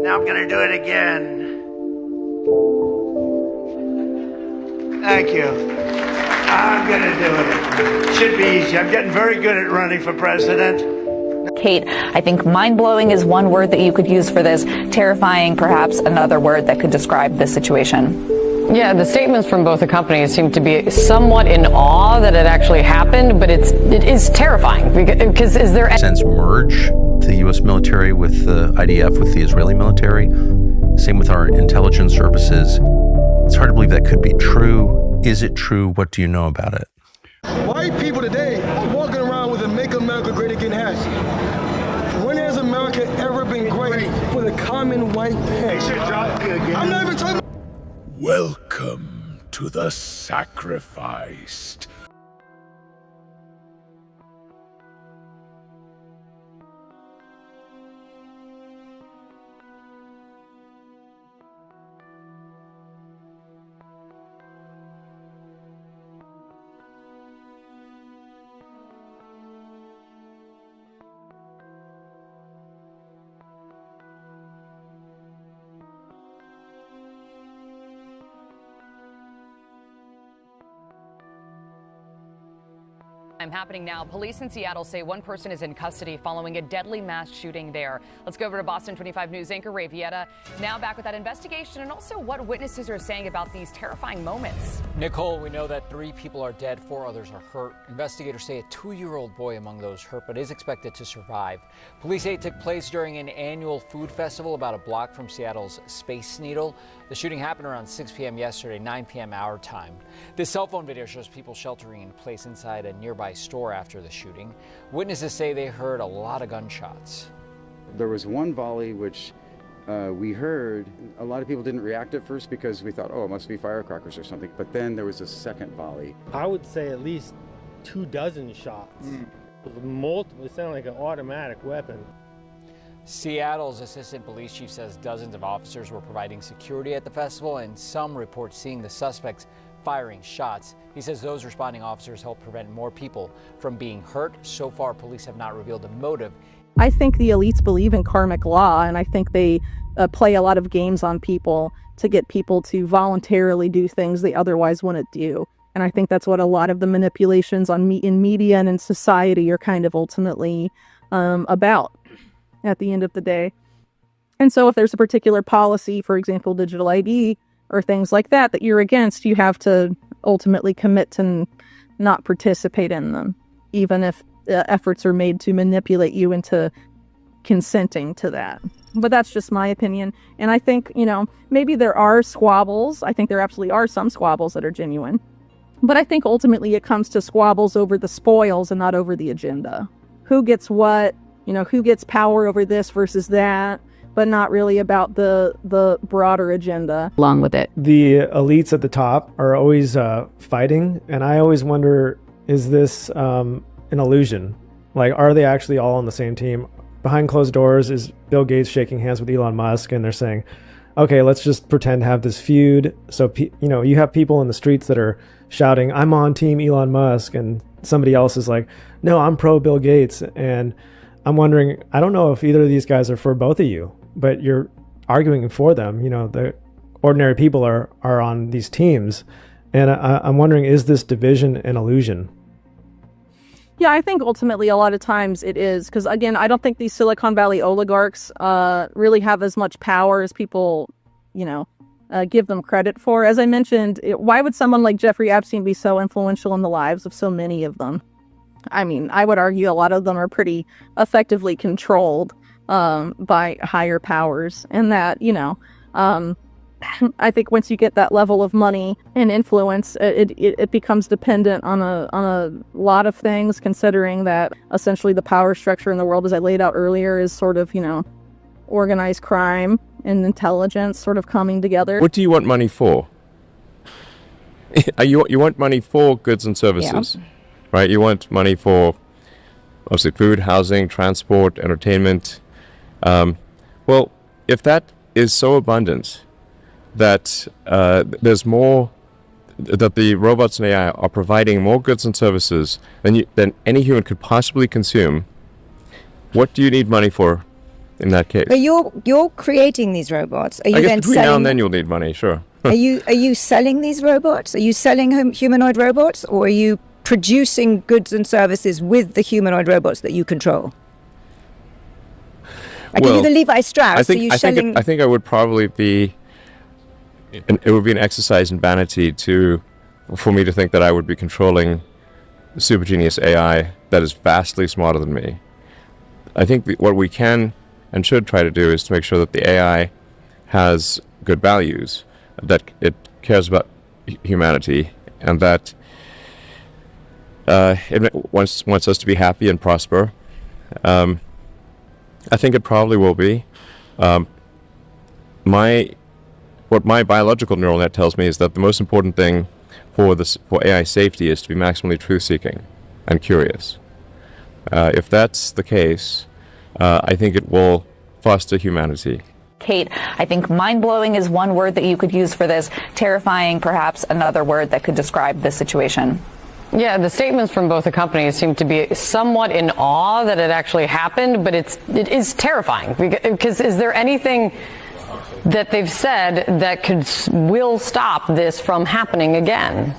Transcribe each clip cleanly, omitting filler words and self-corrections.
Now I'm going to do it again. Thank you. I'm going to do it. Should be easy. I'm getting very good at running for president. Kate, I think mind-blowing is one word that you could use for this. Terrifying, perhaps, another word that could describe this situation. Yeah, the statements from both the companies seem to be somewhat in awe that it actually happened, but it is terrifying because is there a sense merge the U.S. military with the IDF with the Israeli military? Same with our intelligence services. It's hard to believe that could be true. Is it true? What do you know about it? White people today are walking around with a "Make America Great Again" hat. When has America ever been great for the common white man? I'm not even talking. Welcome to the sacrificed. Happening now. Police in Seattle say one person is in custody following a deadly mass shooting there. Let's go over to Boston 25 News anchor Ray Vieta. Now back with that investigation and also what witnesses are saying about these terrifying moments. Nicole, we know that 3 people are dead, 4 others are hurt. Investigators say a 2-year-old boy among those hurt, but is expected to survive. Police say it took place during an annual food festival about a block from Seattle's Space Needle. The shooting happened around 6 p.m. yesterday, 9 p.m. our time. This cell phone video shows people sheltering in place inside a nearby store after the shooting. Witnesses say they heard a lot of gunshots. There was one volley which we heard. A lot of people didn't react at first because we thought, oh, it must be firecrackers or something. But then there was a second volley. I would say at least 24 shots. Multiple. It sounded like an automatic weapon. Seattle's assistant police chief says dozens of officers were providing security at the festival, and some report seeing the suspects firing shots. He says those responding officers helped prevent more people from being hurt. So far, police have not revealed a motive. I think the elites believe in karmic law, and I think they play a lot of games on people to get people to voluntarily do things they otherwise wouldn't do. And I think that's what a lot of the manipulations in media and in society are kind of ultimately about at the end of the day. And so if there's a particular policy, for example, digital ID or things like that, that you're against, you have to ultimately commit to not participate in them, even if efforts are made to manipulate you into consenting to that. But that's just my opinion. And I think, maybe there are squabbles. I think there absolutely are some squabbles that are genuine. But I think ultimately it comes to squabbles over the spoils and not over the agenda. Who gets what? Who gets power over this versus that, but not really about the broader agenda along with it. The elites at the top are always fighting, and I always wonder, is this an illusion? Like, are they actually all on the same team? Behind closed doors, is Bill Gates shaking hands with Elon Musk, and they're saying, okay, let's just pretend to have this feud. So, you have people in the streets that are shouting, I'm on team Elon Musk, and somebody else is like, no, I'm pro Bill Gates. And I'm wondering, I don't know if either of these guys are for both of you, but you're arguing for them. The ordinary people are on these teams. And I'm wondering, is this division an illusion? Yeah, I think ultimately a lot of times it is. Because again, I don't think these Silicon Valley oligarchs really have as much power as people, give them credit for. As I mentioned, why would someone like Jeffrey Epstein be so influential in the lives of so many of them? I mean, I would argue a lot of them are pretty effectively controlled by higher powers, and that, I think once you get that level of money and influence, it becomes dependent on a lot of things, considering that essentially the power structure in the world, as I laid out earlier, is sort of, organized crime and intelligence sort of coming together. What do you want money for? You want money for goods and services. Yeah. Right, you want money for, obviously, food, housing, transport, entertainment. Well, if that is so abundant that there's more, that the robots and AI are providing more goods and services than any human could possibly consume, what do you need money for in that case. But you're creating these robots. Are you I guess then between selling now and then you'll need money, sure. Are you selling these robots? Are you selling humanoid robots, or are you producing goods and services with the humanoid robots that you control? Like, are you the Levi Strauss? I think I would probably be. It would be an exercise in vanity for me to think that I would be controlling a super genius AI that is vastly smarter than me. I think what we can and should try to do is to make sure that the AI has good values, that it cares about humanity, and that it wants us to be happy and prosper. I think it probably will be. What my biological neural net tells me is that the most important thing for AI safety is to be maximally truth-seeking and curious. If that's the case, I think it will foster humanity. Kate, I think mind-blowing is one word that you could use for this. Terrifying, perhaps, another word that could describe this situation. Yeah, the statements from both the companies seem to be somewhat in awe that it actually happened, but it is terrifying. Because is there anything that they've said that will stop this from happening again?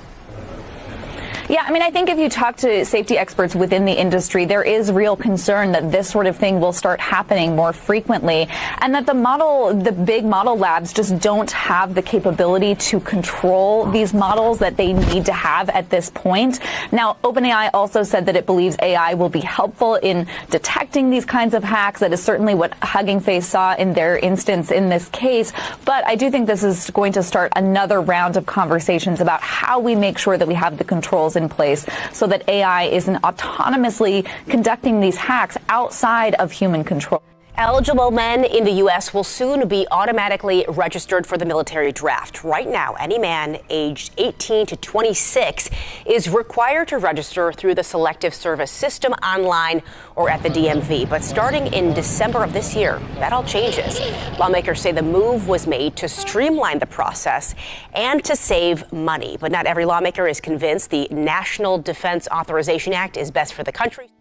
Yeah, I mean, I think if you talk to safety experts within the industry, there is real concern that this sort of thing will start happening more frequently, and that the big model labs just don't have the capability to control these models that they need to have at this point. Now, OpenAI also said that it believes AI will be helpful in detecting these kinds of hacks. That is certainly what Hugging Face saw in their instance in this case. But I do think this is going to start another round of conversations about how we make sure that we have the controls in place so that AI isn't autonomously conducting these hacks outside of human control. Eligible men in the U.S. will soon be automatically registered for the military draft. Right now, any man aged 18 to 26 is required to register through the Selective Service system online or at the DMV. But starting in December of this year, that all changes. Lawmakers say the move was made to streamline the process and to save money. But not every lawmaker is convinced the National Defense Authorization Act is best for the country.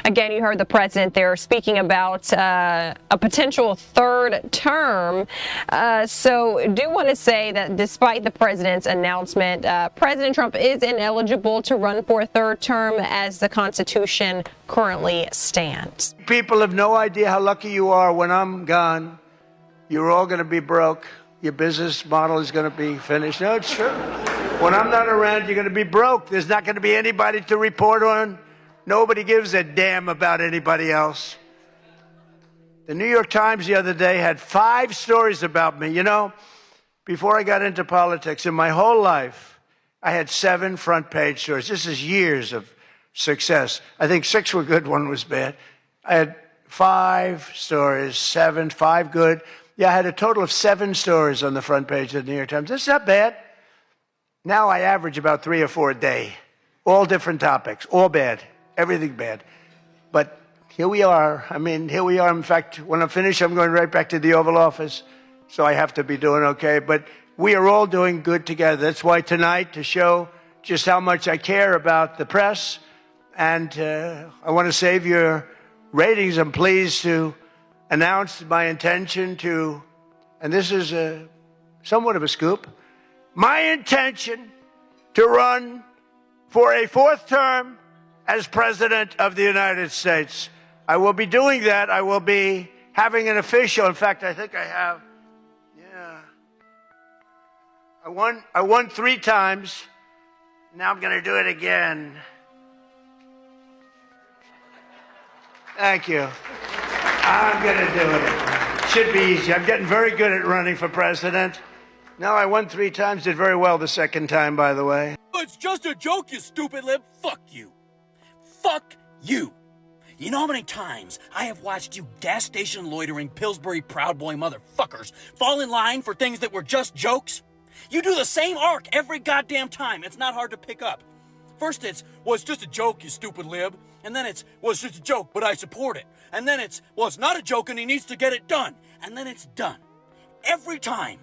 Again, you heard the president there speaking about a potential third term. So do want to say that despite the president's announcement, President Trump is ineligible to run for a third term as the Constitution currently stands. People have no idea how lucky you are. When I'm gone, you're all going to be broke. Your business model is going to be finished. No, it's true. When I'm not around, you're going to be broke. There's not going to be anybody to report on. Nobody gives a damn about anybody else. The New York Times the other day had 5 stories about me. You know, before I got into politics, in my whole life, I had 7 front page stories. This is years of success. I think 6 were good, 1 was bad. I had 5 stories, 7, 5 good. Yeah, I had a total of 7 stories on the front page of the New York Times. That's not bad. Now I average about 3 or 4 a day. All different topics, all bad. Everything bad. But here we are. I mean, here we are. In fact, when I'm finished, I'm going right back to the Oval Office. So I have to be doing okay. But we are all doing good together. That's why tonight, to show just how much I care about the press, and I want to save your ratings, I'm pleased to announce my intention to, and this is somewhat of a scoop, my intention to run for a 4th term as President of the United States. I will be doing that. I will be having an official, in fact, I think I have, I won 3 times. Now I'm going to do it again. Thank you. I'm going to do it. Should be easy. I'm getting very good at running for president. No, I won 3 times, did very well the 2nd time, by the way. It's just a joke, you stupid lib. Fuck you. Fuck you. You know how many times I have watched you gas station loitering Pillsbury Proud Boy motherfuckers fall in line for things that were just jokes? You do the same arc every goddamn time. It's not hard to pick up. First it's, well, it's just a joke, you stupid lib. And then it's, well, it's just a joke, but I support it. And then it's, well, it's not a joke and he needs to get it done. And then it's done. Every time.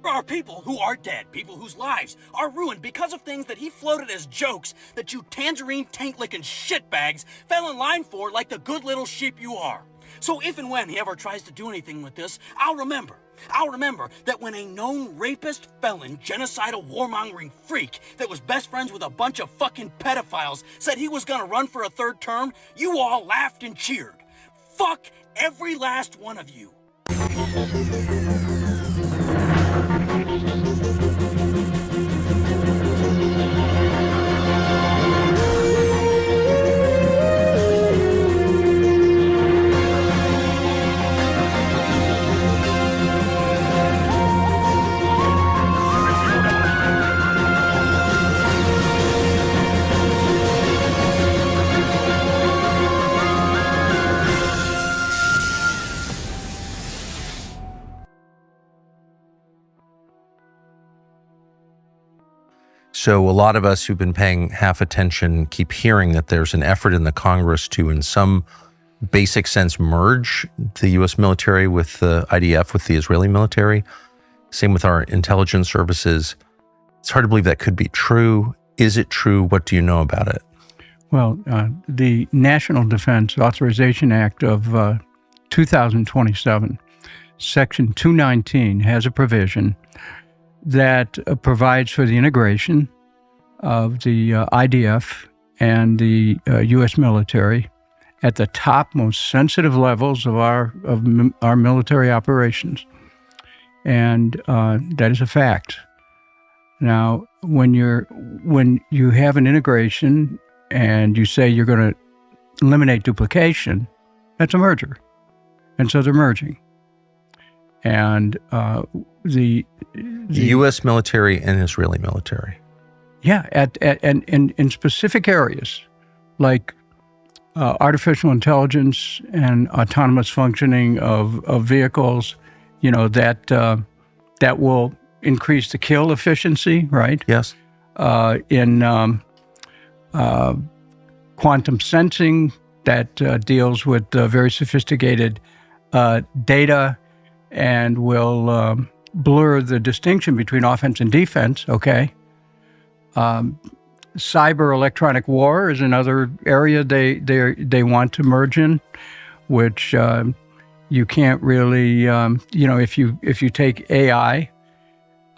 There are people who are dead, people whose lives are ruined because of things that he floated as jokes that you tangerine tank-licking shitbags fell in line for like the good little sheep you are. So if and when he ever tries to do anything with this, I'll remember that when a known rapist, felon, genocidal, warmongering freak that was best friends with a bunch of fucking pedophiles said he was gonna run for a third term, you all laughed and cheered. Fuck every last one of you. So a lot of us who've been paying half attention keep hearing that there's an effort in the Congress to, in some basic sense, merge the U.S. military with the IDF, with the Israeli military. Same with our intelligence services. It's hard to believe that could be true. Is it true? What do you know about it? Well, the National Defense Authorization Act of 2027, Section 219, has a provision that provides for the integration of the IDF and the U.S. military at the top, most sensitive levels of our military operations, and that is a fact. Now, when you have an integration and you say you're going to eliminate duplication, that's a merger, and so they're merging. And the U.S. military and Israeli military. Yeah, and in specific areas like artificial intelligence and autonomous functioning of vehicles, that will increase the kill efficiency, right? Yes. In quantum sensing, that deals with very sophisticated data and will blur the distinction between offense and defense, okay? Cyber electronic war is another area they want to merge in, which you can't really, if you take AI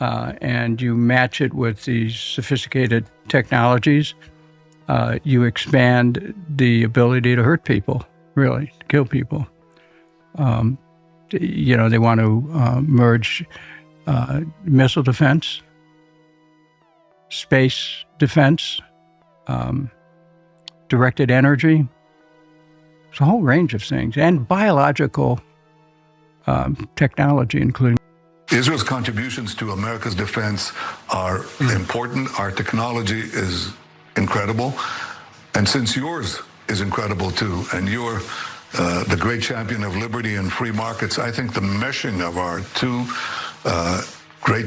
and you match it with these sophisticated technologies, you expand the ability to hurt people, really, to kill people. They want to merge missile defense, space defense, directed energy. It's a whole range of things, and biological technology, including. Israel's contributions to America's defense are important. Our technology is incredible. And since yours is incredible too, and you're the great champion of liberty and free markets, I think the meshing of our two great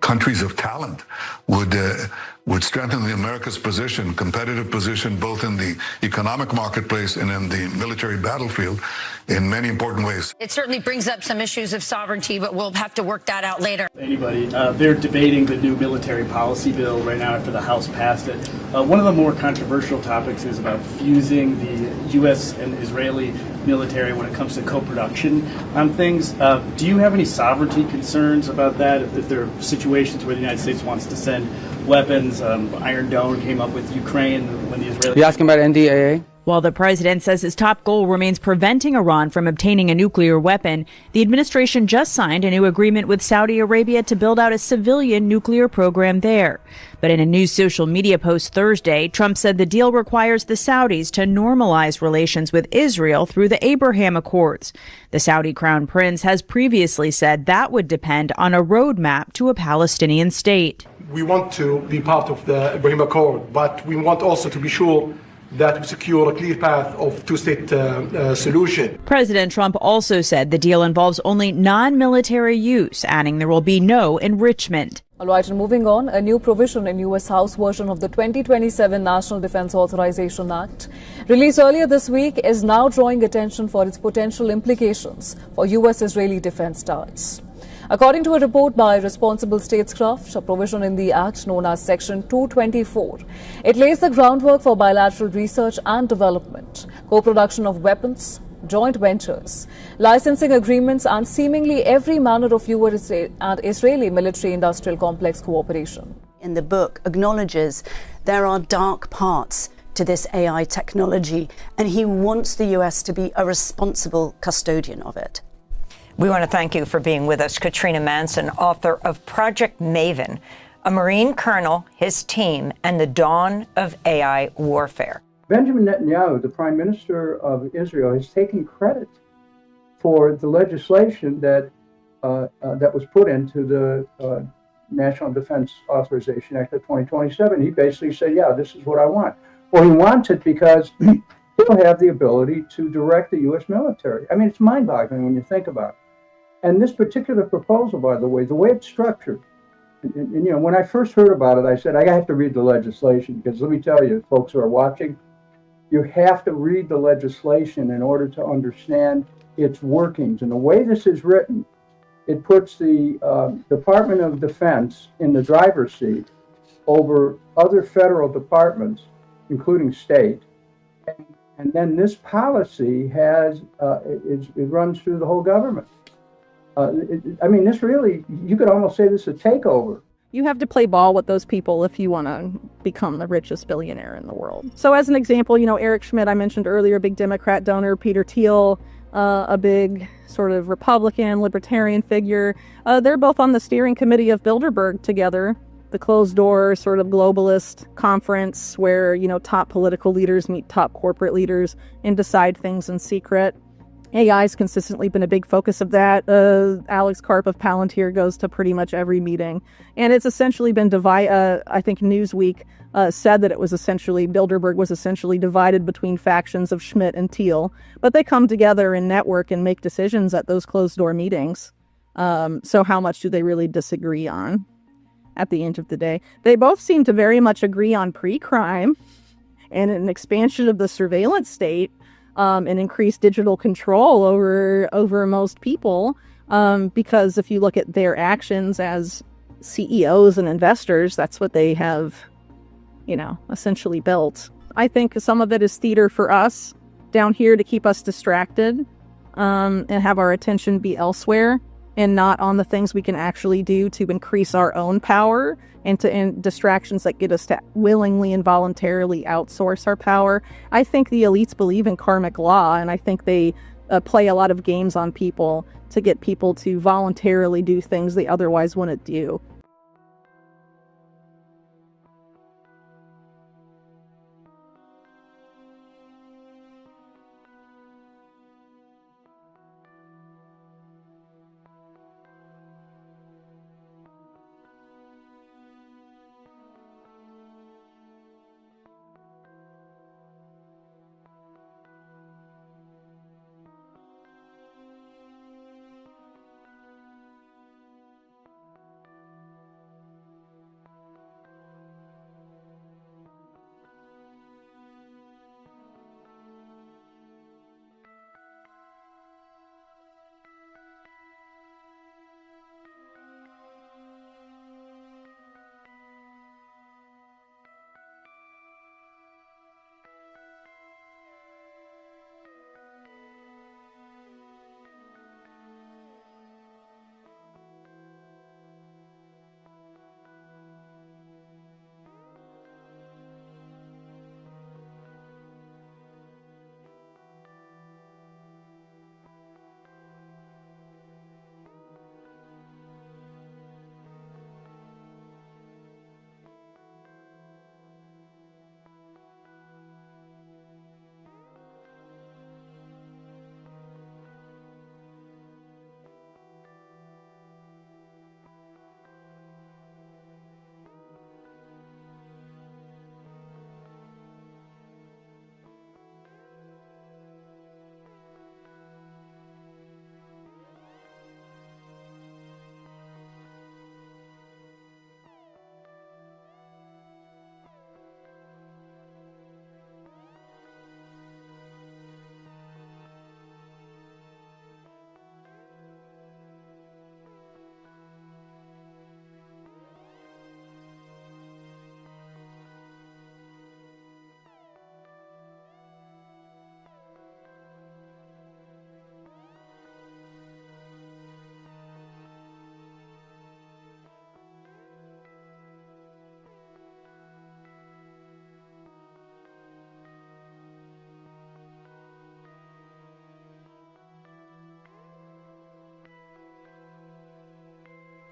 countries of talent would strengthen America's position, competitive position, both in the economic marketplace and in the military battlefield in many important ways. It certainly brings up some issues of sovereignty, but we'll have to work that out later. They're debating the new military policy bill right now after the House passed it. One of the more controversial topics is about fusing the U.S. and Israeli military when it comes to co-production on things. Do you have any sovereignty concerns about that? If there are situations where the United States wants to send weapons, Iron Dome came up with Ukraine when the Israelis... You asking about NDAA? While the president says his top goal remains preventing Iran from obtaining a nuclear weapon, the administration just signed a new agreement with Saudi Arabia to build out a civilian nuclear program there. But in a new social media post Thursday, Trump said the deal requires the Saudis to normalize relations with Israel through the Abraham Accords. The Saudi crown prince has previously said that would depend on a roadmap to a Palestinian state. We want to be part of the Abraham Accord, but we want also to be sure that we secure a clear path of two-state solution. President Trump also said the deal involves only non-military use, adding there will be no enrichment. All right, and moving on, a new provision in U.S. House version of the 2027 National Defense Authorization Act, released earlier this week, is now drawing attention for its potential implications for U.S.-Israeli defense ties. According to a report by Responsible Statescraft, a provision in the Act known as Section 224, it lays the groundwork for bilateral research and development, co-production of weapons, joint ventures, licensing agreements, and seemingly every manner of US and Israeli military-industrial complex cooperation. In the book acknowledges there are dark parts to this AI technology, and he wants the US to be a responsible custodian of it. We want to thank you for being with us. Katrina Manson, author of Project Maven, a Marine colonel, his team, and the dawn of AI warfare. Benjamin Netanyahu, the prime minister of Israel, has taken credit for the legislation that was put into the National Defense Authorization Act of 2027. He basically said, yeah, this is what I want. Well, he wants it because he'll have the ability to direct the U.S. military. I mean, it's mind-boggling when you think about it. And this particular proposal, by the way it's structured, and you know, when I first heard about it, I said, I have to read the legislation, because let me tell you, folks who are watching, you have to read the legislation in order to understand its workings. And the way this is written, it puts the Department of Defense in the driver's seat over other federal departments, including state. And then this policy has, it runs through the whole government. I mean, this really, you could almost say this is a takeover. You have to play ball with those people if you want to become the richest billionaire in the world. So as an example, you know, Eric Schmidt, I mentioned earlier, a big Democrat donor, Peter Thiel, a big sort of Republican, libertarian figure. They're both on the steering committee of Bilderberg together, the closed door sort of globalist conference where, you know, top political leaders meet top corporate leaders and decide things in secret. AI has consistently been a big focus of that. Alex Karp of Palantir goes to pretty much every meeting. And it's essentially been divided. I think Newsweek said that it was essentially, Bilderberg was essentially divided between factions of Schmidt and Thiel. But they come together and network and make decisions at those closed-door meetings. So how much do they really disagree on at the end of the day? They both seem to very much agree on pre-crime and an expansion of the surveillance state. And increased digital control over most people, because if you look at their actions as CEOs and investors, that's what they have, you know, essentially built. I think some of it is theater for us down here to keep us distracted and have our attention be elsewhere and not on the things we can actually do to increase our own power and to distractions that get us to willingly and voluntarily outsource our power. I think the elites believe in karmic law, and I think they play a lot of games on people to get people to voluntarily do things they otherwise wouldn't do.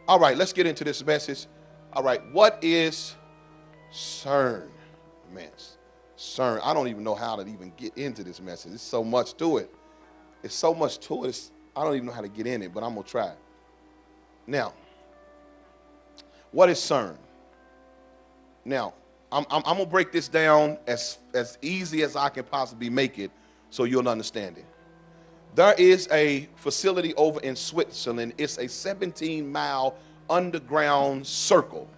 All right, let's get into this message. All right, what is CERN? Man, CERN. I don't even know how to even get into this message. There's so much to it. It's so much to it. I don't even know how to get in it, but I'm going to try. Now, what is CERN? Now, I'm going to break this down as easy as I can possibly make it so you'll understand it. There is a facility over in Switzerland. It's a 17-mile underground circle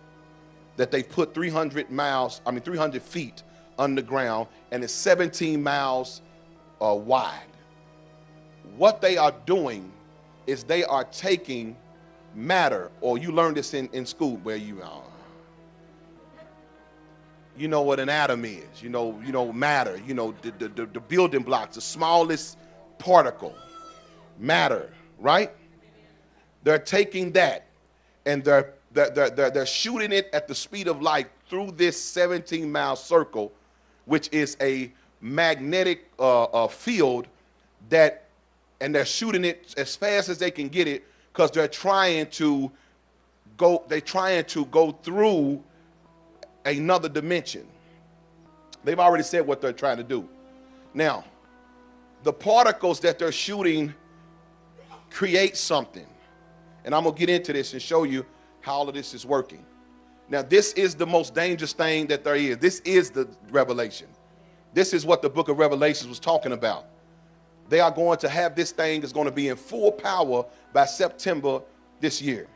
that they've put 300 feet underground, and it's 17 miles wide. What they are doing is they are taking matter, or you learned this in school where you know what an atom is, you know matter, the building blocks, the smallest particle, matter, right? They're taking that and they're shooting it at the speed of light through this 17-mile circle, which is a magnetic field and they're shooting it as fast as they can get it, because they're trying to go through another dimension. They've already said what they're trying to do. Now, the particles that they're shooting create something. And I'm going to get into this and show you how all of this is working. Now, this is the most dangerous thing that there is. This is the revelation. This is what the book of Revelations was talking about. They are going to have this thing is going to be in full power by September this year.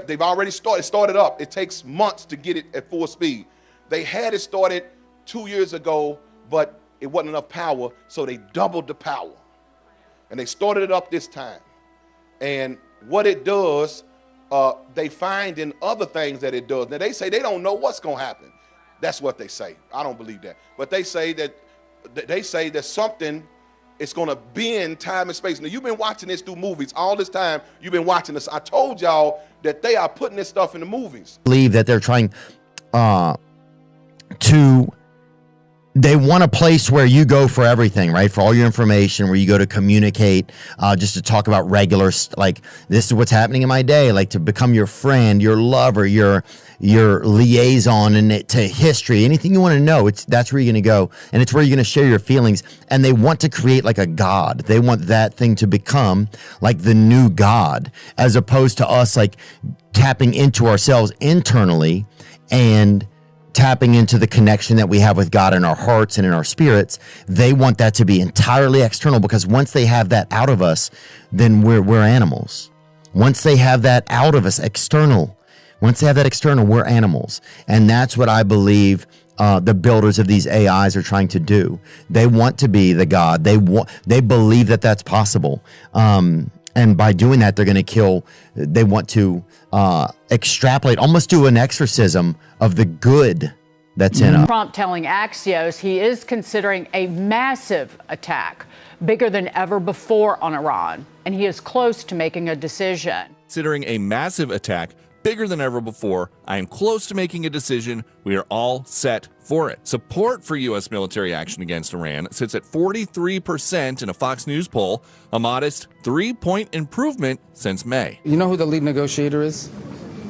They've already started up. It takes months to get it at full speed. They had it started 2 years ago, but it wasn't enough power, so they doubled the power. And they started it up this time. And what it does, they find in other things that it does. Now, they say they don't know what's going to happen. That's what they say. I don't believe that. But they say that something is going to bend time and space. Now, you've been watching this through movies. All this time, you've been watching this. I told y'all that they are putting this stuff in the movies. Believe that they're trying they want a place where you go for everything, right? For all your information, where you go to communicate, just to talk about regular, like, this is what's happening in my day, like to become your friend, your lover, your liaison and to history, anything you want to know. That's where you're going to go. And it's where you're going to share your feelings. And they want to create like a God. They want that thing to become like the new God, as opposed to us like tapping into ourselves internally and tapping into the connection that we have with God in our hearts and in our spirits. They want that to be entirely external, because once they have that out of us, then we're animals. Once they have that out of us, once they have that external, we're animals. And that's what I believe the builders of these AIs are trying to do. They want to be the God. They believe that that's possible. And by doing that, they're going to they want to extrapolate, almost do an exorcism of the good that's in us. Trump telling Axios he is considering a massive attack, bigger than ever before on Iran, and he is close to making a decision. Considering a massive attack, bigger than ever before, I am close to making a decision. We are all set for it. Support for U.S. military action against Iran sits at 43% in a Fox News poll, a modest 3-point improvement since May. You know who the lead negotiator is?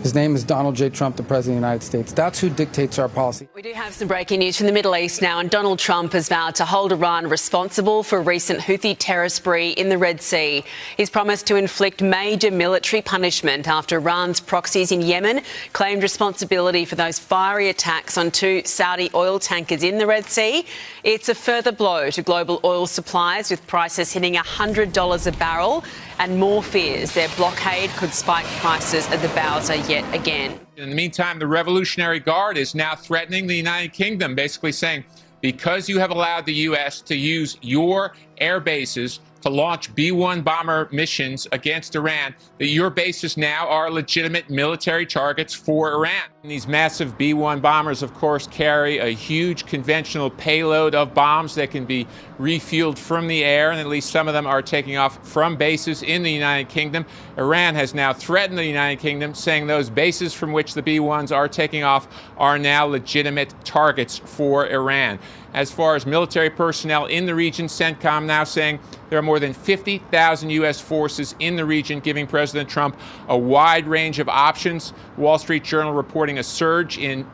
His name is Donald J. Trump, the President of the United States. That's who dictates our policy. We do have some breaking news from the Middle East now, and Donald Trump has vowed to hold Iran responsible for a recent Houthi terror spree in the Red Sea. He's promised to inflict major military punishment after Iran's proxies in Yemen claimed responsibility for those fiery attacks on 2 Saudi oil tankers in the Red Sea. It's a further blow to global oil supplies, with prices hitting $100 a barrel, and more fears their blockade could spike prices at the Bowser yet again. In the meantime, the Revolutionary Guard is now threatening the United Kingdom, basically saying, because you have allowed the U.S. to use your air bases to launch B-1 bomber missions against Iran, that your bases now are legitimate military targets for Iran. These massive B-1 bombers, of course, carry a huge conventional payload of bombs that can be refueled from the air, and at least some of them are taking off from bases in the United Kingdom. Iran has now threatened the United Kingdom, saying those bases from which the B-1s are taking off are now legitimate targets for Iran. As far as military personnel in the region, CENTCOM now saying there are more than 50,000 U.S. forces in the region, giving President Trump a wide range of options. Wall Street Journal reporting a surge in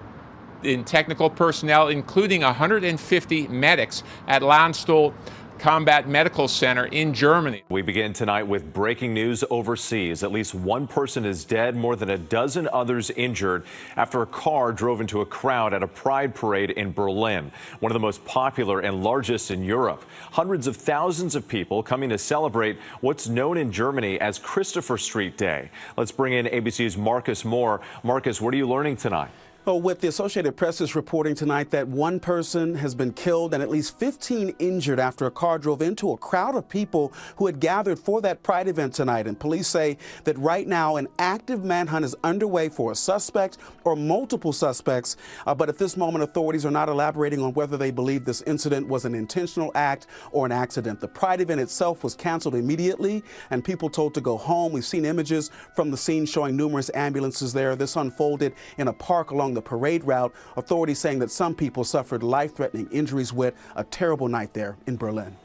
technical personnel, including 150 medics at Landstuhl Combat Medical Center in Germany. We begin tonight with breaking news overseas. At least one person is dead, more than a dozen others injured after a car drove into a crowd at a pride parade in Berlin, one of the most popular and largest in Europe. Hundreds of thousands of people coming to celebrate what's known in Germany as Christopher Street Day. Let's bring in ABC's Marcus Moore. Marcus, what are you learning tonight? Well, with the Associated Press is reporting tonight that one person has been killed and at least 15 injured after a car drove into a crowd of people who had gathered for that Pride event tonight. And police say that right now an active manhunt is underway for a suspect or multiple suspects. But at this moment, authorities are not elaborating on whether they believe this incident was an intentional act or an accident. The Pride event itself was canceled immediately and people told to go home. We've seen images from the scene showing numerous ambulances there. This unfolded in a park along the parade route. Authorities saying that some people suffered life-threatening injuries with a terrible night there in Berlin.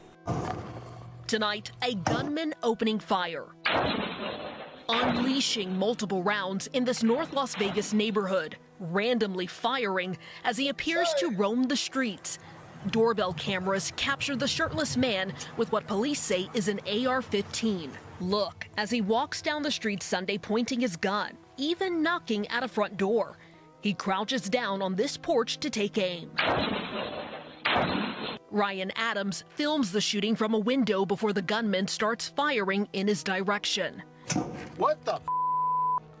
Tonight, a gunman opening fire, unleashing multiple rounds in this North Las Vegas neighborhood, randomly firing as he appears to roam the streets. Doorbell cameras capture the shirtless man with what police say is an AR-15. Look as he walks down the street Sunday pointing his gun, even knocking at a front door. He crouches down on this porch to take aim. Ryan Adams films the shooting from a window before the gunman starts firing in his direction. What the?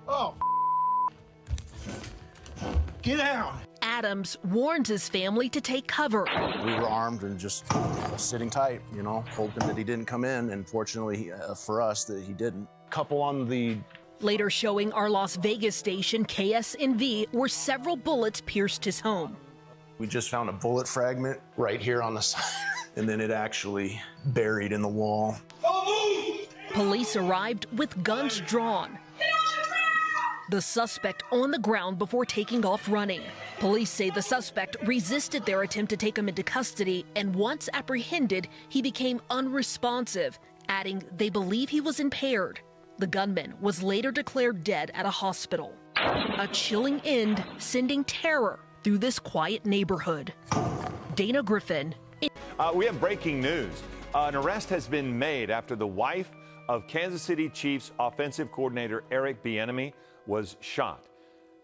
Oh. Get down. Adams warns his family to take cover. We were armed and just sitting tight, you know, hoping that he didn't come in. And fortunately for us, that he didn't. Couple on the Later showing our Las Vegas station KSNV where several bullets pierced his home. We just found a bullet fragment right here on the side, and then it actually buried in the wall. Police arrived with guns drawn. The suspect on the ground before taking off running. Police say the suspect resisted their attempt to take him into custody, and once apprehended, he became unresponsive, adding they believe he was impaired. The gunman was later declared dead at a hospital. A chilling end, sending terror through this quiet neighborhood. Dana Griffin. We have breaking news. An arrest has been made after the wife of Kansas City Chiefs offensive coordinator Eric Bieniemy was shot.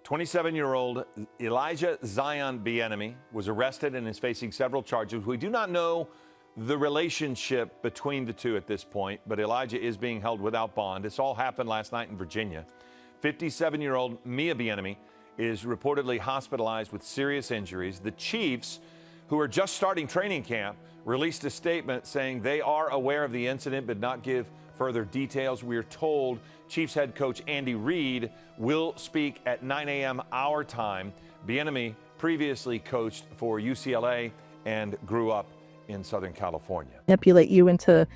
27-year-old Elijah Zion Bieniemy was arrested and is facing several charges. We do not know the relationship between the two at this point, but Elijah is being held without bond. This all happened last night in Virginia. 57-year-old Mia Bieniemy is reportedly hospitalized with serious injuries. The Chiefs, who are just starting training camp, released a statement saying they are aware of the incident but not give further details. We are told Chiefs head coach Andy Reid will speak at 9 a.m. our time. Bieniemy previously coached for UCLA and grew up in Southern California. Manipulate you into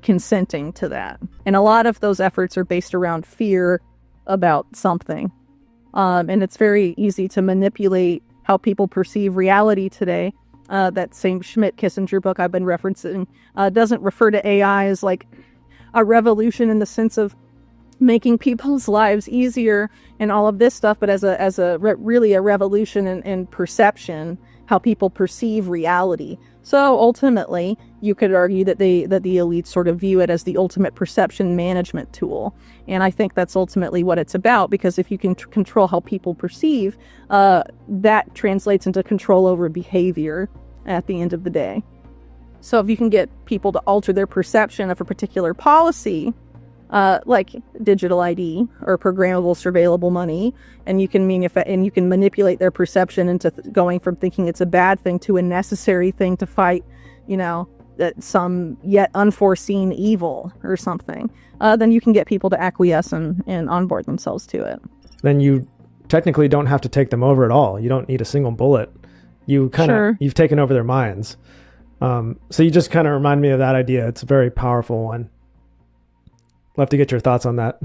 consenting to that. And a lot of those efforts are based around fear about something. And it's very easy to manipulate how people perceive reality today. That same Schmidt-Kissinger book I've been referencing doesn't refer to AI as like a revolution in the sense of making people's lives easier and all of this stuff, but as really a revolution in perception, how people perceive reality. So ultimately, you could argue that the elites sort of view it as the ultimate perception management tool. And I think that's ultimately what it's about, because if you can control how people perceive, that translates into control over behavior at the end of the day. So if you can get people to alter their perception of a particular policy, like digital ID or programmable surveillable money, and you can manipulate their perception into going from thinking it's a bad thing to a necessary thing to fight, some yet unforeseen evil or something, then you can get people to acquiesce and onboard themselves to it. Then you technically don't have to take them over at all. You don't need a single bullet. You kind of, Sure. you've taken over their minds. So you just kind of remind me of that idea. It's a very powerful one. Love to get your thoughts on that.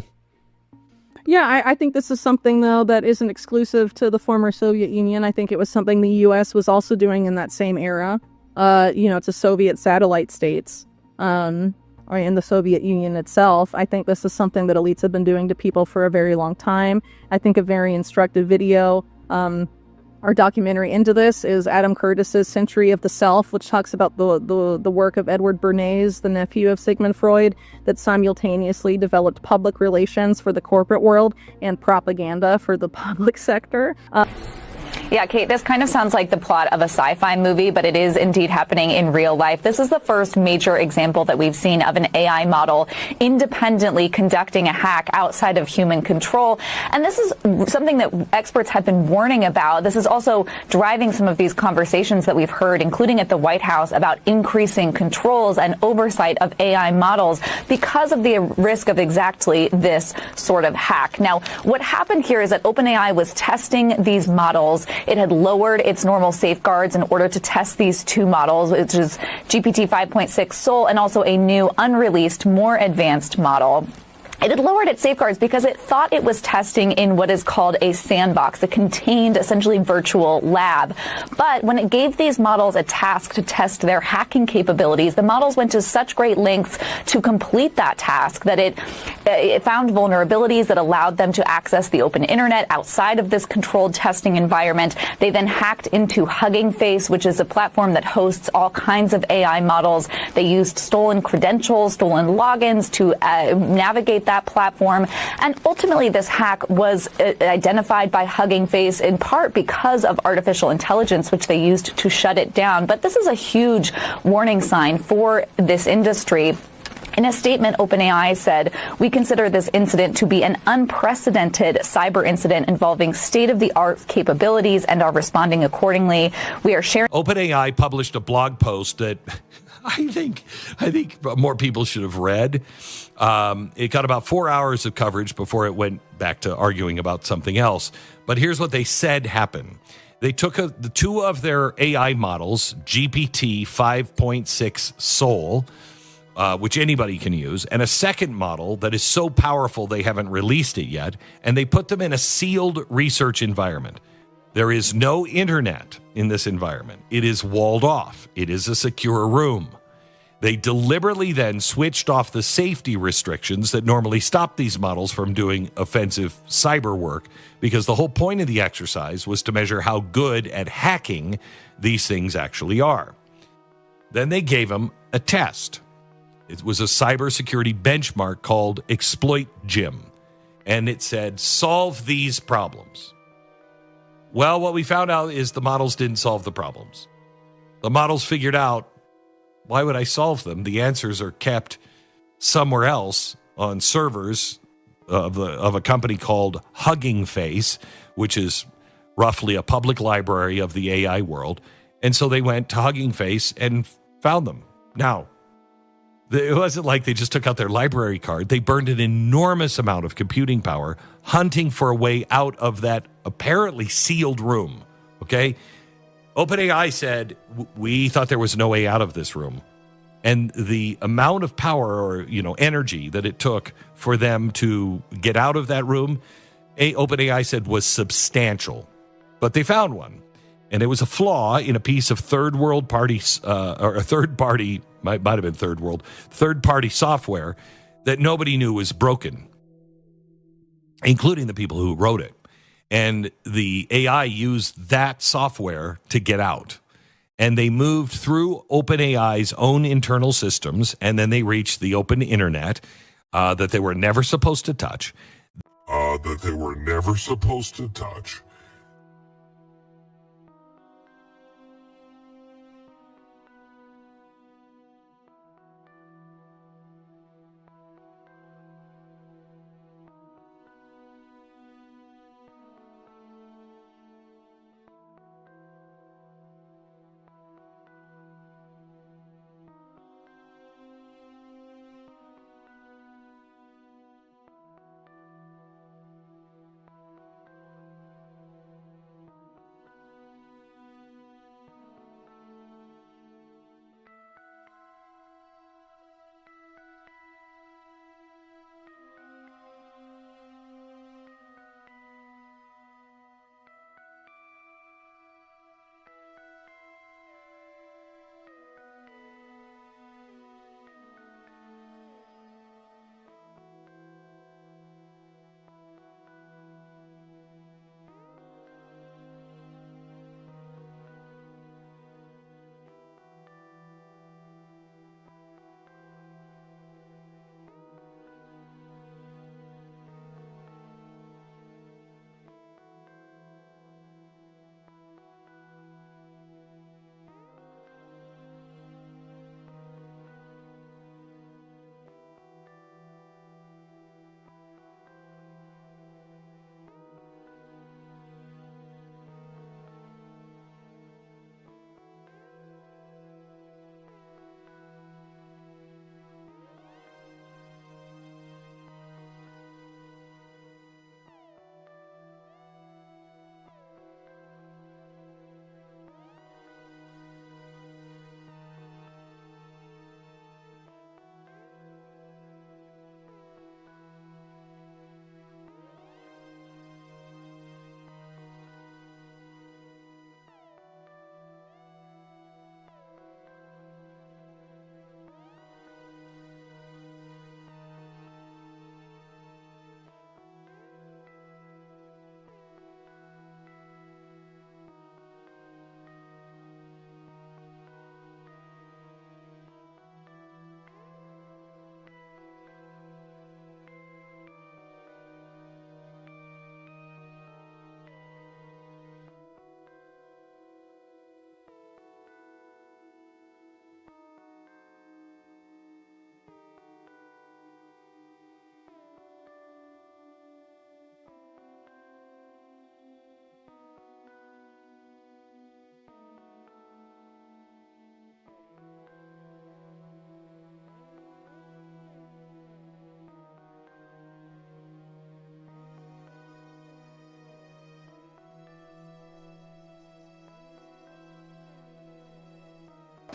Yeah, I think this is something, though, that isn't exclusive to the former Soviet Union. I think it was something the U.S. was also doing in that same era. To Soviet satellite states, or in the Soviet Union itself. I think this is something that elites have been doing to people for a very long time. I think a very instructive video, our documentary into this, is Adam Curtis's Century of the Self, which talks about the work of Edward Bernays, the nephew of Sigmund Freud, that simultaneously developed public relations for the corporate world and propaganda for the public sector. Yeah, Kate, this kind of sounds like the plot of a sci-fi movie, but it is indeed happening in real life. This is the first major example that we've seen of an AI model independently conducting a hack outside of human control. And this is something that experts have been warning about. This is also driving some of these conversations that we've heard, including at the White House, about increasing controls and oversight of AI models because of the risk of exactly this sort of hack. Now, what happened here is that OpenAI was testing these models. It had lowered its normal safeguards in order to test these two models, which is GPT 5.6 Sol and also a new unreleased, more advanced model. It had lowered its safeguards because it thought it was testing in what is called a sandbox, a contained, essentially virtual lab. But when it gave these models a task to test their hacking capabilities, the models went to such great lengths to complete that task that it found vulnerabilities that allowed them to access the open internet outside of this controlled testing environment. They then hacked into Hugging Face, which is a platform that hosts all kinds of AI models. They used stolen credentials, stolen logins to navigate that platform. And ultimately, this hack was identified by Hugging Face in part because of artificial intelligence, which they used to shut it down. But this is a huge warning sign for this industry. In a statement, OpenAI said, "We consider this incident to be an unprecedented cyber incident involving state-of-the-art capabilities and are responding accordingly. We are sharing." OpenAI published a blog post that I think more people should have read. It got about 4 hours of coverage before it went back to arguing about something else. But here's what they said happened. They took the two of their AI models, GPT 5.6 Sol, which anybody can use, and a second model that is so powerful they haven't released it yet, and they put them in a sealed research environment. There is no internet in this environment. It is walled off. It is a secure room. They deliberately then switched off the safety restrictions that normally stop these models from doing offensive cyber work, because the whole point of the exercise was to measure how good at hacking these things actually are. Then they gave them a test. It was a cybersecurity benchmark called Exploit Gym, and it said, solve these problems. Well, what we found out is the models didn't solve the problems. The models figured out, why would I solve them? The answers are kept somewhere else on servers of a company called Hugging Face, which is roughly a public library of the AI world. And so they went to Hugging Face and found them. Now, it wasn't like they just took out their library card. They burned an enormous amount of computing power hunting for a way out of that apparently sealed room, okay? OpenAI said, we thought there was no way out of this room. And the amount of power or, energy that it took for them to get out of that room, OpenAI said was substantial. But they found one. And it was a flaw in a piece of third-party software that nobody knew was broken, including the people who wrote it. And the AI used that software to get out. And they moved through OpenAI's own internal systems, and then they reached the open internet that they were never supposed to touch.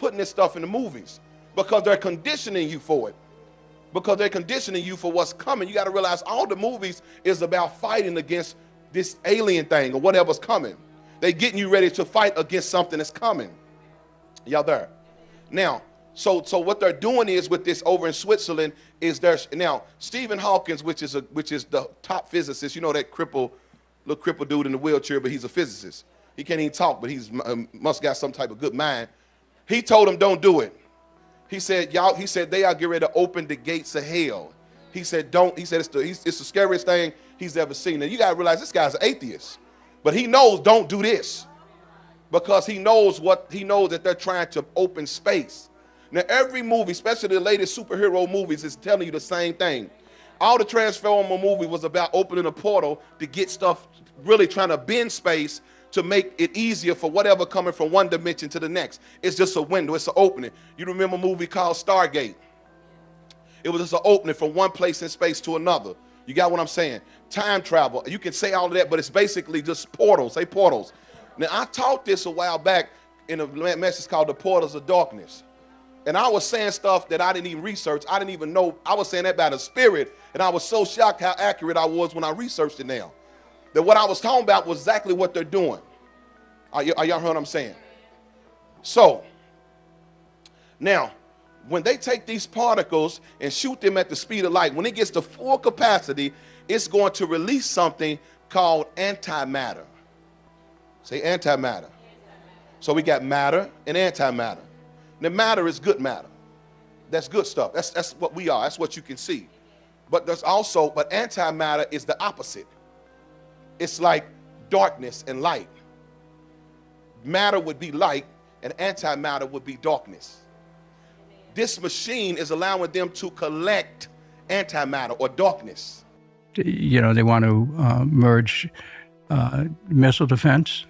putting this stuff in the movies because they're conditioning you for it. Because they're conditioning you for what's coming. You got to realize all the movies is about fighting against this alien thing or whatever's coming. They're getting you ready to fight against something that's coming. Y'all there? Now, so what they're doing is with this over in Switzerland is there's now Stephen Hawking, which is the top physicist. You know that little crippled dude in the wheelchair, but he's a physicist. He can't even talk, but he's must got some type of good mind. He told him don't do it. He said they are getting ready to open the gates of hell. He said don't. He said it's the scariest thing he's ever seen. And you got to realize this guy's an atheist, but he knows don't do this because he knows that they're trying to open space. Now every movie, especially the latest superhero movies, is telling you the same thing. All the Transformer movie was about opening a portal to get stuff, really trying to bend space to make it easier for whatever coming from one dimension to the next. It's just a window, it's an opening. You remember a movie called Stargate? It was just an opening from one place in space to another. You got what I'm saying? Time travel, you can say all of that, but it's basically just portals, say portals. Now I taught this a while back in a message called The Portals of Darkness. And I was saying stuff that I didn't even research, I didn't even know, I was saying that by the Spirit, and I was so shocked how accurate I was when I researched it now. That what I was talking about was exactly what they're doing. Are y'all heard what I'm saying? So, now, when they take these particles and shoot them at the speed of light, when it gets to full capacity, it's going to release something called antimatter. Say antimatter. So we got matter and antimatter. Now matter is good matter. That's good stuff. That's what we are. That's what you can see. But antimatter is the opposite. It's like darkness and light. Matter would be light and antimatter would be darkness. This machine is allowing them to collect antimatter or darkness. You know, they want to merge missile defense,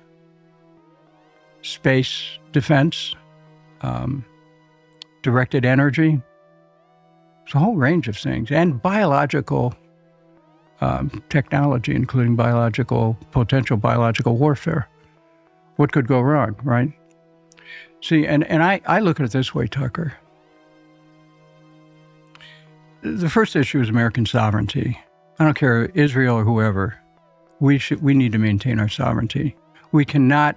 space defense, directed energy. It's a whole range of things, and biological technology, including potential biological warfare. What could go wrong, right? See, and I look at it this way, Tucker. The first issue is American sovereignty. I don't care, Israel or whoever. We need to maintain our sovereignty. We cannot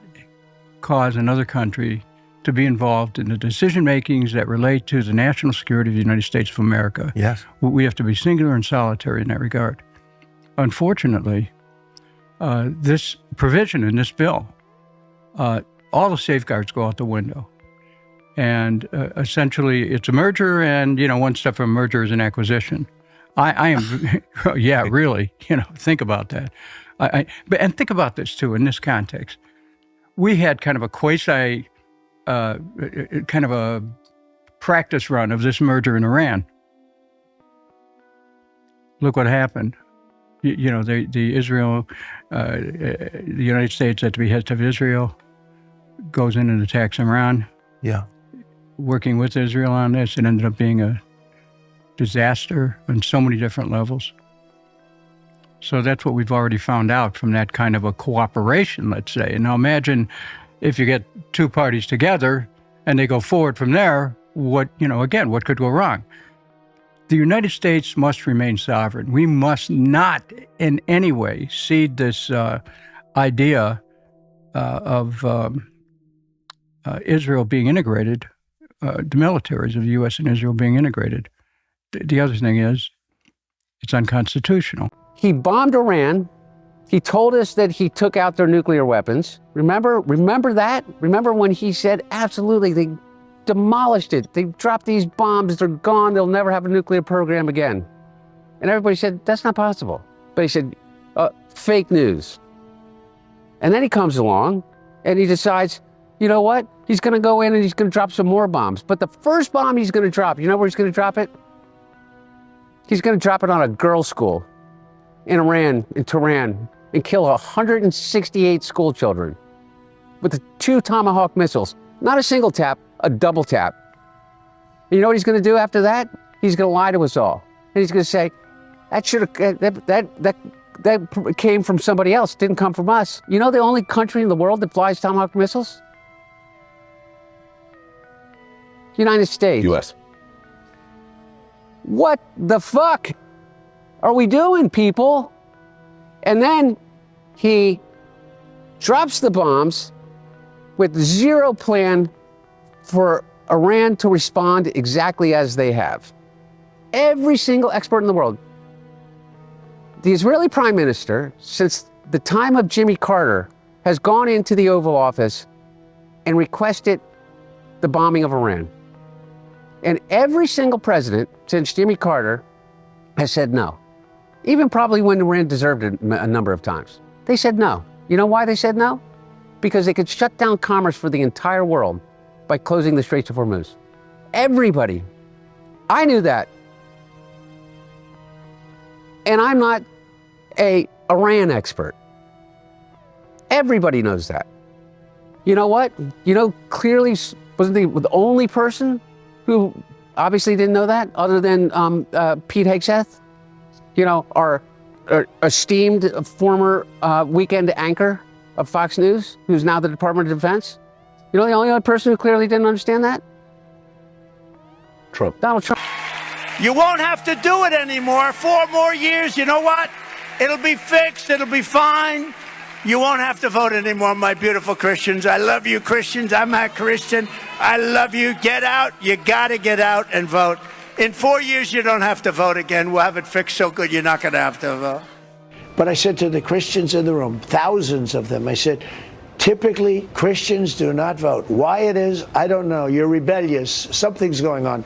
cause another country to be involved in the decision makings that relate to the national security of the United States of America. Yes. We have to be singular and solitary in that regard. Unfortunately, this provision in this bill, all the safeguards go out the window. And essentially, it's a merger, and, one step from a merger is an acquisition. I am, yeah, really, think about that. And think about this, too, in this context. We had kind of a kind of a practice run of this merger in Iran. Look what happened. The United States at the behest of Israel goes in and attacks Iran. Yeah. Working with Israel on this, it ended up being a disaster on so many different levels. So that's what we've already found out from that kind of a cooperation, let's say. And now imagine if you get two parties together and they go forward from there, what could go wrong? The United States must remain sovereign. We must not in any way cede this idea of Israel being integrated, the militaries of the U.S. and Israel being integrated. The other thing is, it's unconstitutional. He bombed Iran. He told us that he took out their nuclear weapons. Remember that? Remember when he said, absolutely, they demolished it. They dropped these bombs. They're gone. They'll never have a nuclear program again. And everybody said, that's not possible. But he said, fake news. And then he comes along and he decides, you know what? He's going to go in and he's going to drop some more bombs. But the first bomb he's going to drop, you know where he's going to drop it? He's going to drop it on a girls' school in Iran, in Tehran, and kill 168 school children with the 2 Tomahawk missiles. Not a single tap, a double tap. And you know what he's going to do after that? He's going to lie to us all. And he's going to say, that came from somebody else, didn't come from us. You know the only country in the world that flies Tomahawk missiles? United States. U.S. What the fuck are we doing, people? And then he drops the bombs with zero plan for Iran to respond exactly as they have. Every single expert in the world. The Israeli prime minister, since the time of Jimmy Carter, has gone into the Oval Office and requested the bombing of Iran. And every single president since Jimmy Carter has said no. Even probably when Iran deserved it a number of times. They said no. You know why they said no? Because they could shut down commerce for the entire world by closing the Straits of Hormuz. Everybody. I knew that. And I'm not an Iran expert. Everybody knows that. You know what? You know, clearly wasn't the only person who obviously didn't know that, other than Pete Hegseth, you know, our esteemed former weekend anchor of Fox News, who's now the Department of Defense. You know the only other person who clearly didn't understand that? Trump. Donald Trump. You won't have to do it anymore. 4 more years, you know what? It'll be fixed. It'll be fine. You won't have to vote anymore, my beautiful Christians. I love you, Christians. I'm a Christian. I love you. Get out. You got to get out and vote. In 4 years, you don't have to vote again. We'll have it fixed so good you're not going to have to vote. But I said to the Christians in the room, thousands of them, I said, typically Christians do not vote. Why it is, I don't know. You're rebellious. Something's going on.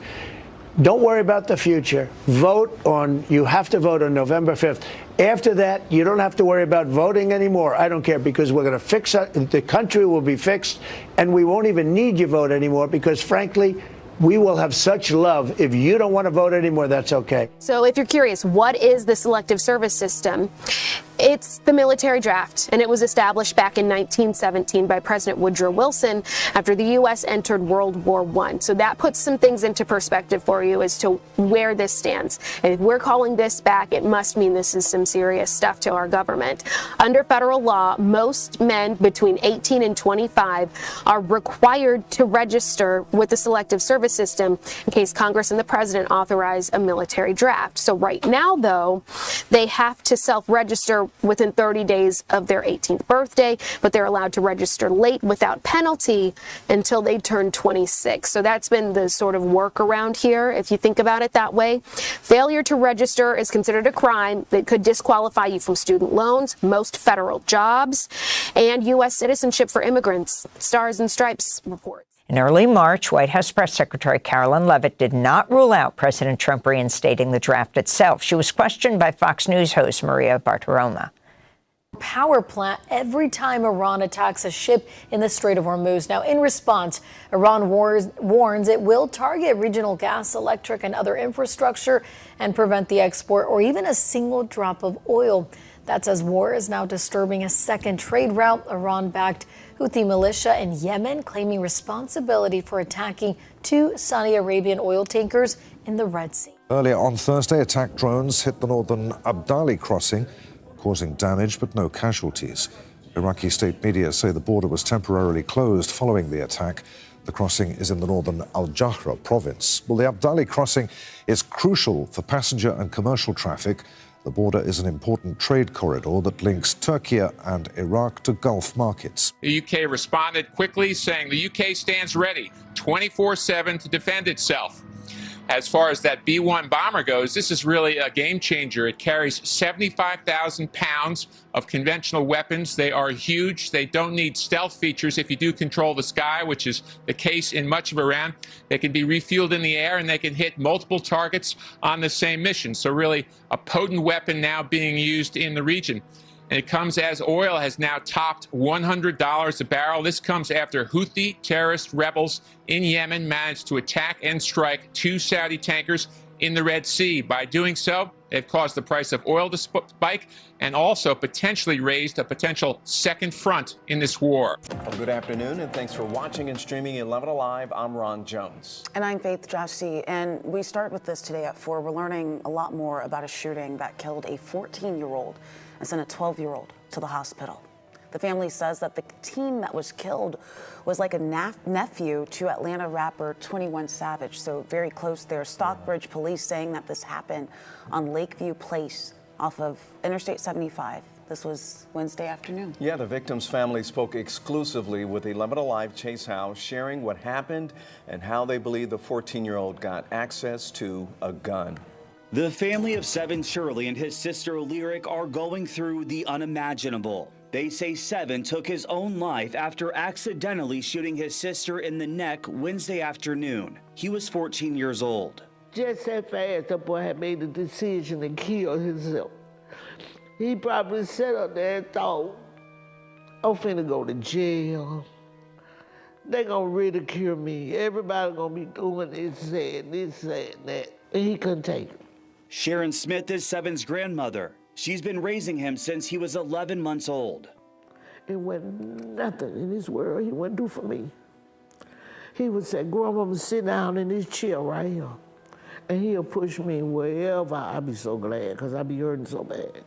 Don't worry about the future. You have to vote on November 5th. After that, you don't have to worry about voting anymore. I don't care, because we're going to fix it. The country will be fixed, and we won't even need your vote anymore, because frankly, we will have such love. If you don't want to vote anymore, that's okay. So if you're curious, what is the Selective Service system? It's the military draft, and it was established back in 1917 by President Woodrow Wilson after the U.S. entered World War I. So that puts some things into perspective for you as to where this stands. And if we're calling this back, it must mean this is some serious stuff to our government. Under federal law, most men between 18 and 25 are required to register with the Selective Service system in case Congress and the President authorize a military draft. So right now, though, they have to self-register within 30 days of their 18th birthday, but they're allowed to register late without penalty until they turn 26. So that's been the sort of workaround here, if you think about it that way. Failure to register is considered a crime that could disqualify you from student loans, most federal jobs, and U.S. citizenship for immigrants. Stars and Stripes reports. In early March, White House Press Secretary Carolyn Leavitt did not rule out President Trump reinstating the draft itself. She was questioned by Fox News host Maria Bartiromo. Power plant every time Iran attacks a ship in the Strait of Hormuz. Now, in response, Iran warns it will target regional gas, electric, and other infrastructure and prevent the export or even a single drop of oil. That's as war is now disturbing a second trade route. Iran-backed Houthi militia in Yemen claiming responsibility for attacking 2 Saudi Arabian oil tankers in the Red Sea. Earlier on Thursday, attack drones hit the northern Abdali crossing, causing damage but no casualties. Iraqi state media say the border was temporarily closed following the attack. The crossing is in the northern Al-Jahra province. Well, the Abdali crossing is crucial for passenger and commercial traffic. The border is an important trade corridor that links Turkey and Iraq to Gulf markets. The UK responded quickly, saying the UK stands ready 24/7 to defend itself. As far as that B-1 bomber goes, this is really a game changer. It carries 75,000 pounds of conventional weapons. They are huge. They don't need stealth features if you do control the sky, which is the case in much of Iran. They can be refueled in the air, and they can hit multiple targets on the same mission. So really a potent weapon now being used in the region. And it comes as oil has now topped $100 a barrel. This comes after Houthi terrorist rebels in Yemen managed to attack and strike 2 Saudi tankers in the Red Sea. By doing so, they've caused the price of oil to spike and also potentially raised a potential second front in this war. Well, good afternoon, and thanks for watching and streaming 11 Alive. I'm Ron Jones. And I'm Faith Jassi, and we start with this today at 4. We're learning a lot more about a shooting that killed a 14-year-old and sent a 12-year-old to the hospital. The family says that the teen that was killed was like a nephew to Atlanta rapper 21 Savage, so very close there. Stockbridge police saying that this happened on Lakeview Place off of Interstate 75. This was Wednesday afternoon. Yeah, the victim's family spoke exclusively with 11 Alive Chase House, sharing what happened and how they believe the 14-year-old got access to a gun. The family of Seven Shirley and his sister Lyric are going through the unimaginable. They say Seven took his own life after accidentally shooting his sister in the neck Wednesday afternoon. He was 14 years old. Just that fast, the boy had made the decision to kill himself. He probably sat up there and thought, I'm finna go to jail. They gonna ridicule me. Everybody gonna be doing this, and that. And he couldn't take it. Sharon Smith is Seven's grandmother. She's been raising him since he was 11 months old. It wasn't nothing in this world he wouldn't do for me. He would say, Grandma, sit down in this chair right here. And he'll push me wherever. I'll be so glad, because I be hurting so bad.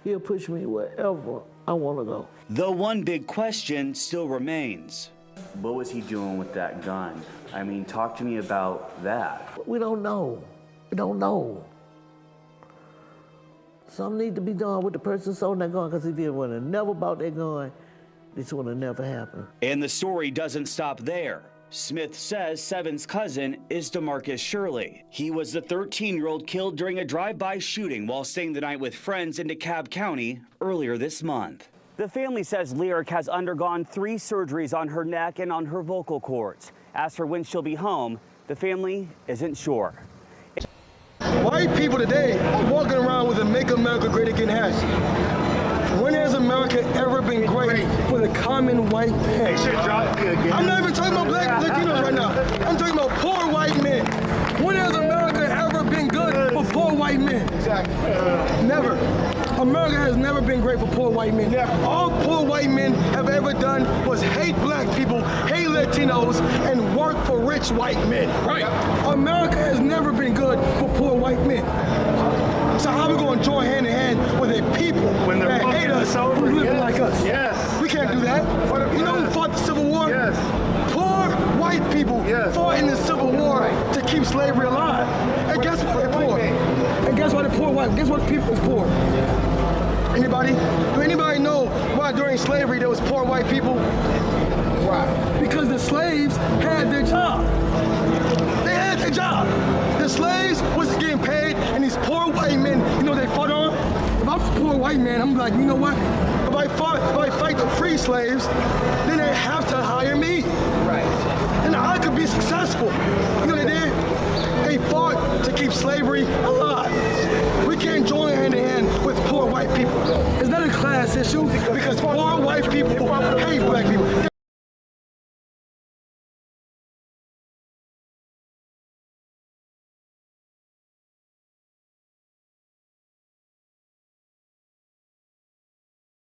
He'll push me wherever I want to go. The one big question still remains. What was he doing with that gun? I mean, talk to me about that. We don't know. We don't know. Something needs to be done with the person sold that gun, because if he would have never bought that gun, this would have never happened. And the story doesn't stop there. Smith says Seven's cousin is DeMarcus Shirley. He was the 13-year-old killed during a drive-by shooting while staying the night with friends in DeKalb County earlier this month. The family says Lyric has undergone 3 surgeries on her neck and on her vocal cords. As for when she'll be home, the family isn't sure. White people today are walking around with a Make America Great Again hat. When has America ever been great for the common white man? I'm not even talking about black Latinos right now. I'm talking about poor white men. When has America ever been good for poor white men? Exactly. Never. America has never been great for poor white men. All poor white men have ever done was hate black people, hate Latinos, and work for rich white men. Right. America has never been good for poor white men. So how are we going to join hand in hand with a people that hate us who live like us? Yes. We can't do that. You know who fought the Civil War? Yes. Poor white people fought in the Civil War to keep slavery alive. And guess what? They're poor. And guess what? They're poor white. Guess what? The people is poor. Anybody? Do anybody know why during slavery there was poor white people? Why? Because the slaves had their job. They had their job. The slaves was getting paid, and these poor white men, you know they fought on? If I was a poor white man, I'm like, you know what? If I fight to free slaves, then they have to hire me. Right. And I could be successful. You know what they did? They fought to keep slavery alive. We can't join hand in hand with poor white people. It's not a class issue because poor white people hate black people.